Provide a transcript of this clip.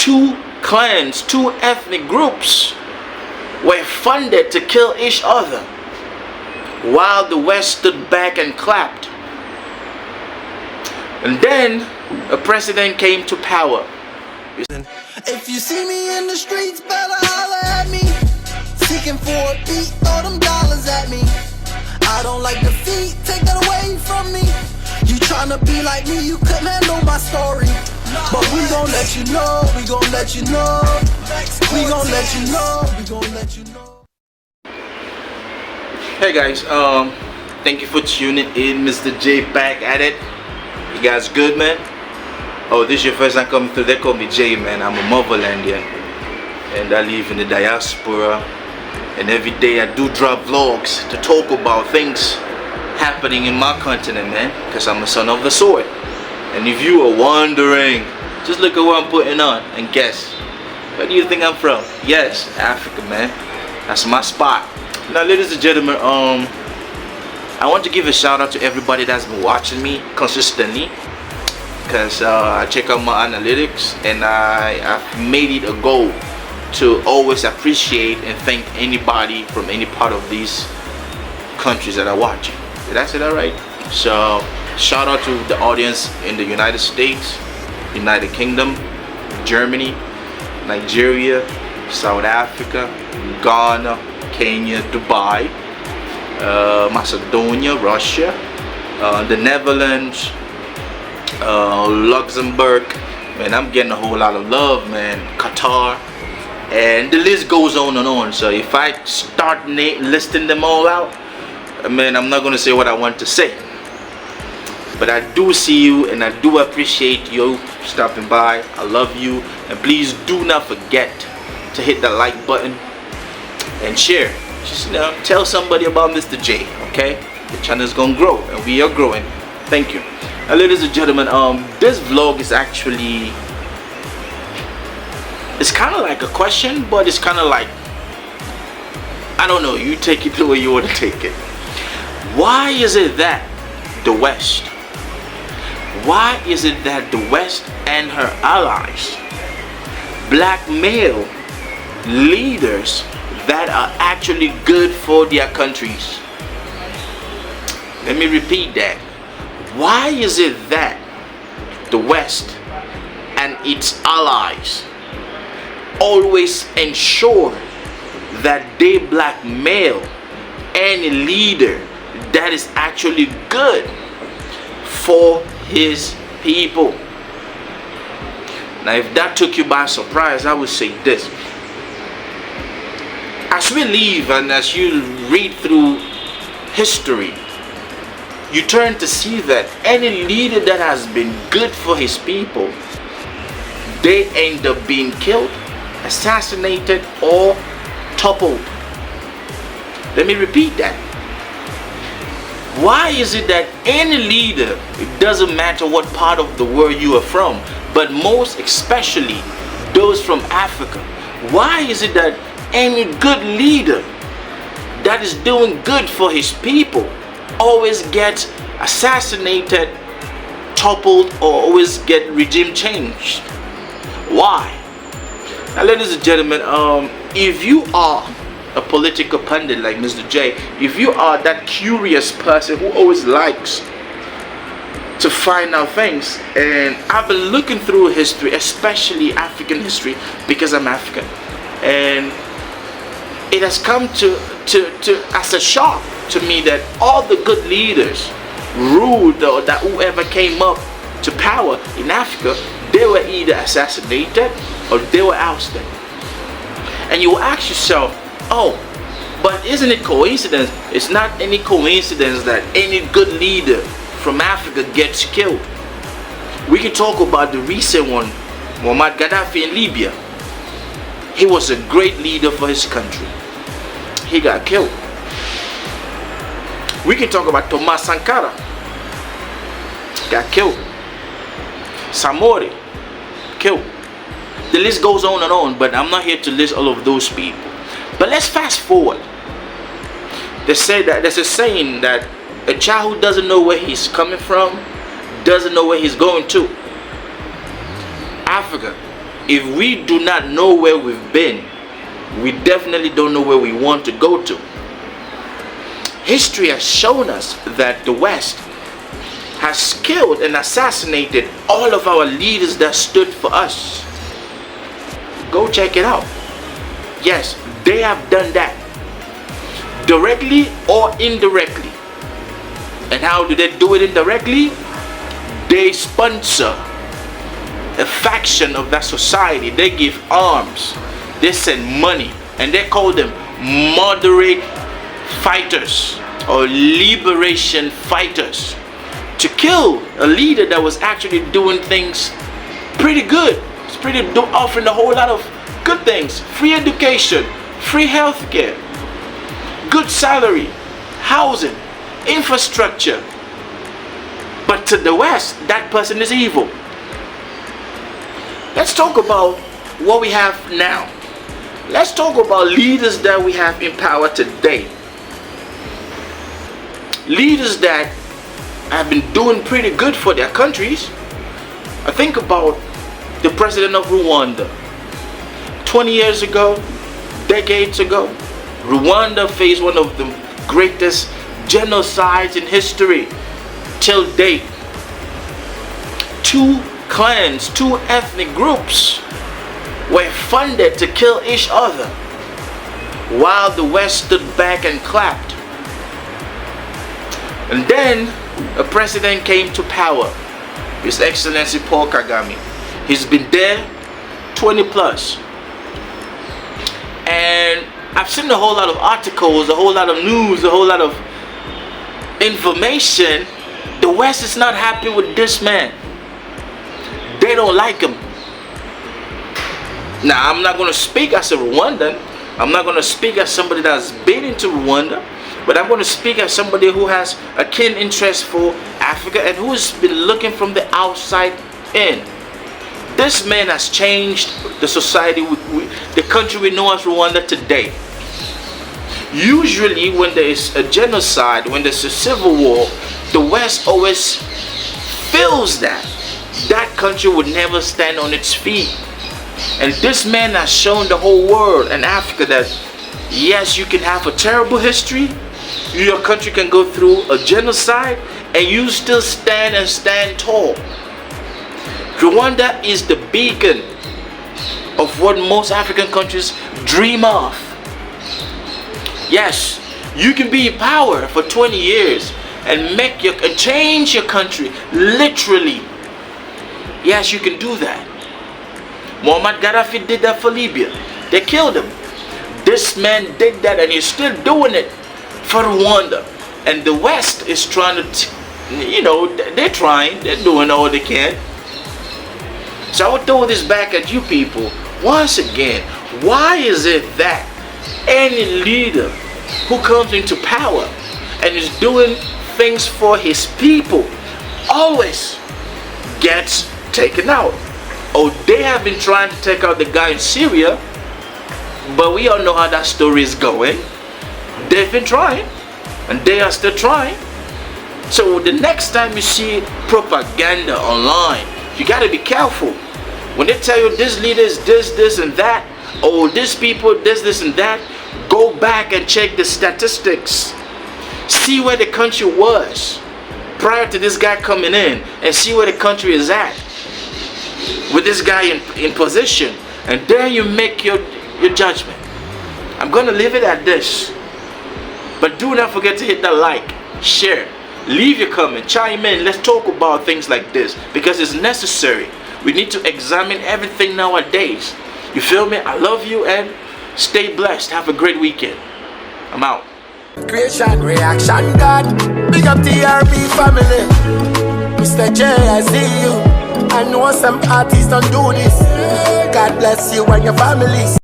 two clans, two ethnic groups were funded to kill each other, while the West stood back and clapped. And then a president came to power. If you see me in the streets, better holler at me. Seeking for a beat, throw them dollars at me. I don't like defeat, take that away from me. You tryna be like me, you couldn't handle my story. But we gon' let you know, we gon' let you know. We gon' let you know, we gon' let you know. Hey guys, thank you for tuning in. Mr. J back at it. You guys good, man? Oh, this is your first time coming through. They call me J, man. I'm a motherlandian, and I live in the diaspora. And every day I do drop vlogs to talk about things happening in my continent, man. Because I'm a son of the soil. And if you are wondering, just look at what I'm putting on and guess. Where do you think I'm from? Yes, Africa, man. That's my spot. Now, ladies and gentlemen, I want to give a shout out to everybody that's been watching me consistently, because I check out my analytics, and I've made it a goal to always appreciate and thank anybody from any part of these countries that are watching. Did I say that right? So shout out to the audience in the United States, United Kingdom, Germany, Nigeria, South Africa, Ghana, Kenya, Dubai, Macedonia, Russia, the Netherlands, Luxembourg. Man, I'm getting a whole lot of love, man. Qatar, and the list goes on and on. So if I start listing them all out, man, I'm not gonna say what I want to say. But I do see you, and I do appreciate you stopping by. I love you, and please do not forget to hit the like button and share. Just tell somebody about Mr. J, okay? The channel is gonna grow, and we are growing. Thank you. Now, ladies and gentlemen, this vlog is actually, it's kind of like a question, but it's kind of like, I don't know, you take it the way you want to take it. Why is it that the West, why is it that the West and her allies blackmail leaders that are actually good for their countries? Let me repeat that. Why is it that the West and its allies always ensure that they blackmail any leader that is actually good for his people? Now, if that took you by surprise, I would say this. As we live and as you read through history, you turn to see that any leader that has been good for his people, they end up being killed, assassinated, or toppled. Let me repeat that. Why is it that any leader, it doesn't matter what part of the world you are from, but most especially those from Africa, why is it that any good leader that is doing good for his people always gets assassinated, toppled, or always get regime changed? Why? Now, ladies and gentlemen, if you are a political pundit like Mr. J, if you are that curious person who always likes to find out things, and I've been looking through history, especially African history, because I'm African, and it has come to as a shock to me that all the good leaders ruled, or that whoever came up to power in Africa, they were either assassinated or they were ousted. And you will ask yourself, oh, but isn't it coincidence? It's not any coincidence that any good leader from Africa gets killed. We can talk about the recent one, Muammar Gaddafi in Libya. He was a great leader for his country. He got killed. We can talk about Thomas Sankara. Got killed. Samori, killed. The list goes on and on, but I'm not here to list all of those people. But let's fast forward. They say that there's a saying that a child who doesn't know where he's coming from doesn't know where he's going to. Africa if we do not know where we've been, we definitely don't know where we want to go to. History has shown us that the West has killed and assassinated all of our leaders that stood for us. Go check it out. Yes, they have done that, directly or indirectly. And how do they do it indirectly? They sponsor a faction of that society. They give arms, they send money, and they call them moderate fighters or liberation fighters, to kill a leader that was actually doing things pretty good. It's offering a whole lot of good things: free education, free healthcare, good salary, housing, infrastructure. But to the West, that person is evil. Let's talk about what we have now. Let's talk about leaders that we have in power today. Leaders that have been doing pretty good for their countries. I think about the president of Rwanda. 20 years ago, decades ago, Rwanda faced one of the greatest genocides in history till date. Two clans, two ethnic groups were funded to kill each other, while the West stood back and clapped. And then a president came to power, His Excellency Paul Kagame. He's been there 20 plus. And I've seen a whole lot of articles, a whole lot of news, a whole lot of information. The West is not happy with this man. They don't like him. Now, I'm not going to speak as a Rwandan. I'm not going to speak as somebody that's been into Rwanda. But I'm going to speak as somebody who has a keen interest for Africa and who's been looking from the outside in. This man has changed the society, the country we know as Rwanda today. Usually when there is a genocide, when there's a civil war, the West always feels that country would never stand on its feet. And this man has shown the whole world and Africa that yes, you can have a terrible history, your country can go through a genocide, and you still stand and stand tall. Rwanda is the beacon of what most African countries dream of. Yes, you can be in power for 20 years and change your country literally. Yes, you can do that. Muammar Gaddafi did that for Libya. They killed him. This man did that, and he's still doing it for Rwanda. And the West is trying to, they're doing all they can. So I would throw this back at you people. Once again, why is it that any leader who comes into power and is doing things for his people always gets taken out? Oh, they have been trying to take out the guy in Syria, but we all know how that story is going. They've been trying, and they are still trying. So the next time you see propaganda online, you got to be careful. When they tell you this leader is this and that, or this people this and that, go back and check the statistics. See where the country was prior to this guy coming in, and see where the country is at with this guy in position, and then you make your judgment. I'm gonna leave it at this, but do not forget to hit that like, share, leave your comment, chime in. Let's talk about things like this because it's necessary. We need to examine everything nowadays. You feel me? I love you and stay blessed. Have a great weekend. I'm out. Creation, reaction, God. Big up TRB family. Mr. J, I see you. I know some artists don't do this. God bless you and your families.